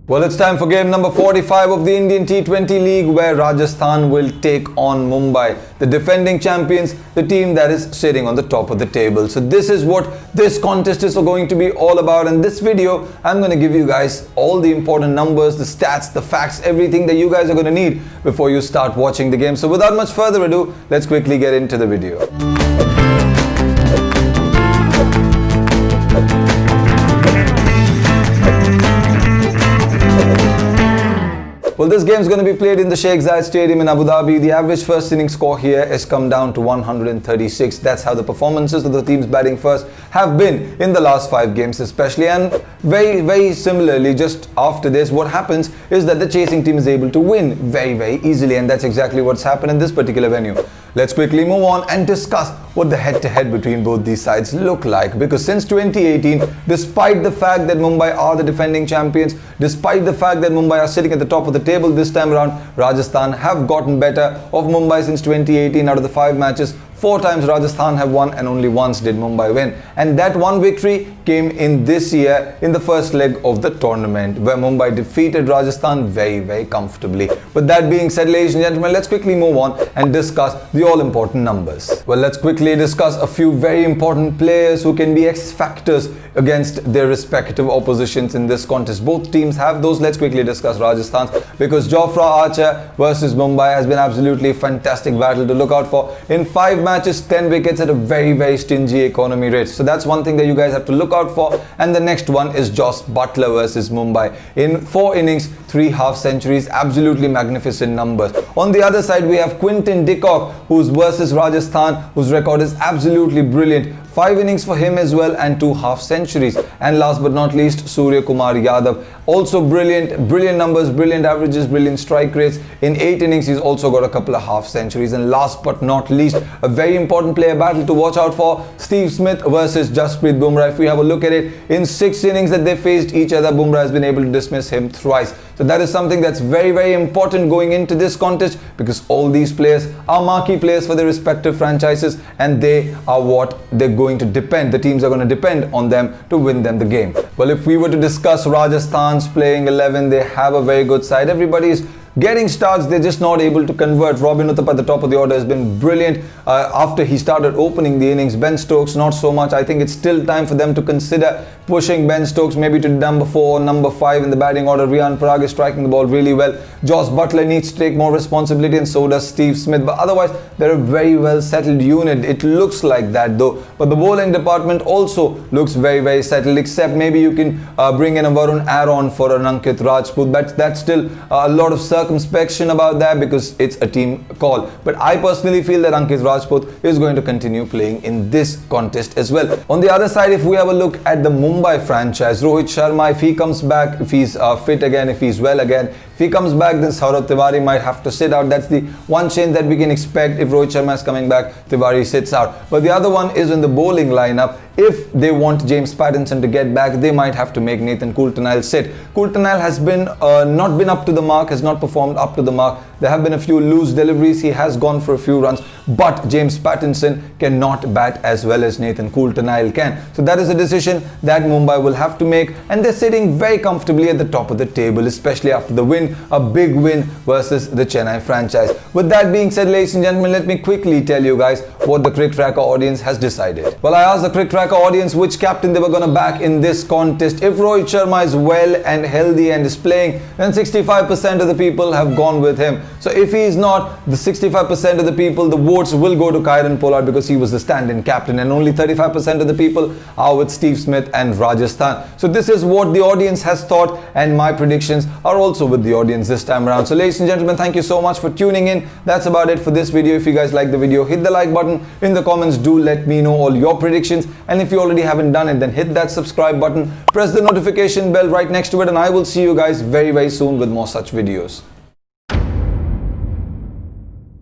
Well, it's time for game number 45 of the Indian T20 League, where Rajasthan will take on Mumbai, the defending champions, the team that is sitting on the top of the table. So this is what this contest is going to be all about. In this video, I'm going to give you guys all the important numbers, the stats, the facts, everything that you guys are going to need before you start watching the game. So without much further ado, let's quickly get into the video. Well, this game is going to be played in the Sheikh Zayed Stadium in Abu Dhabi. The average first inning score here has come down to 136. That's how the performances of the teams batting first have been in the last 5 games especially. And very similarly, just after this, what happens is that the chasing team is able to win very easily. And that's exactly what's happened in this particular venue. Let's quickly move on and discuss what the head-to-head between both these sides look like. Because since 2018, despite the fact that Mumbai are the defending champions, despite the fact that Mumbai are sitting at the top of the table this time around, Rajasthan have gotten better of Mumbai since 2018. Out of the 5 matches, 4 times Rajasthan have won and only once did Mumbai win. And that one victory came in this year in the first leg of the tournament, where Mumbai defeated Rajasthan very comfortably. With that being said, ladies and gentlemen, let's quickly move on and discuss the all-important numbers. Well, let's quickly discuss a few very important players who can be X factors against their respective oppositions in this contest. Both teams have those. Let's quickly discuss Rajasthan's, because Jofra Archer versus Mumbai has been absolutely fantastic battle to look out for. In 5 matches, 10 wickets at a very stingy economy rate. So that's one thing that you guys have to look out for. And the next one is Jos Buttler versus Mumbai. In 4 innings, 3 half centuries, absolutely magnificent numbers. On the other side, we have Quinton de Kock, who's versus Rajasthan, whose record is absolutely brilliant. 5 innings for him as well and 2 half centuries. And last but not least, Surya Kumar Yadav, also brilliant numbers, brilliant averages, brilliant strike rates. In 8 innings, he's also got a couple of half centuries. And last but not least, a very important player battle to watch out for, Steve Smith versus Jasprit Bumrah. If we have a look at it, in 6 innings that they faced each other, Bumrah has been able to dismiss him thrice. So that is something that's very important going into this contest, because all these players are marquee players for their respective franchises, and they are what they're going to depend. The teams are going to depend on them to win them the game. Well, if we were to discuss Rajasthan's playing 11, they have a very good side. Everybody is getting starts, they're just not able to convert. Robin Uthappa at the top of the order has been brilliant after he started opening the innings. Ben Stokes, not so much. I think it's still time for them to consider pushing Ben Stokes maybe to number 4 or number 5 in the batting order. Riyan Parag is striking the ball really well. Jos Buttler needs to take more responsibility, and so does Steve Smith. But otherwise, they're a very well settled unit. It looks like that though. But the bowling department also looks very settled, except maybe you can bring in a Varun Aaron for an Ankit Rajput. That's still a lot of circumspection about that, because it's a team call. But I personally feel that Ankit Rajput is going to continue playing in this contest as well. On the other side, if we have a look at the Mumbai franchise, Rohit Sharma, if he comes back, if he's fit again, if he's well again, if he comes back, then Saurav Tiwari might have to sit out. That's the one change that we can expect. If Rohit Sharma is coming back, Tiwari sits out. But the other one is in the bowling lineup. If they want James Pattinson to get back, they might have to make Nathan Coulter-Nile sit. Coulter-Nile has been not been up to the mark, has not performed up to the mark. There have been a few loose deliveries. He has gone for a few runs, but James Pattinson cannot bat as well as Nathan Coulter-Nile can. So that is a decision that Mumbai will have to make, and they're sitting very comfortably at the top of the table, especially after the win, a big win versus the Chennai franchise. With that being said, ladies and gentlemen, let me quickly tell you guys what the Crick Tracker audience has decided. Well, I asked the Crick Tracker audience which captain they were going to back in this contest. If Rohit Sharma is well and healthy and is playing, then 65% of the people have gone with him. So if he is not, the 65% of the people, the votes will go to Kieron Pollard, because he was the stand-in captain, and only 35% of the people are with Steve Smith and Rajasthan. So this is what the audience has thought, and my predictions are also with the audience this time around. So ladies and gentlemen, thank you so much for tuning in. That's about it for this video. If you guys like the video, hit the like button. In the comments, do let me know all your predictions, and if you already haven't done it, then hit that subscribe button, press the notification bell right next to it, and I will see you guys very soon with more such videos.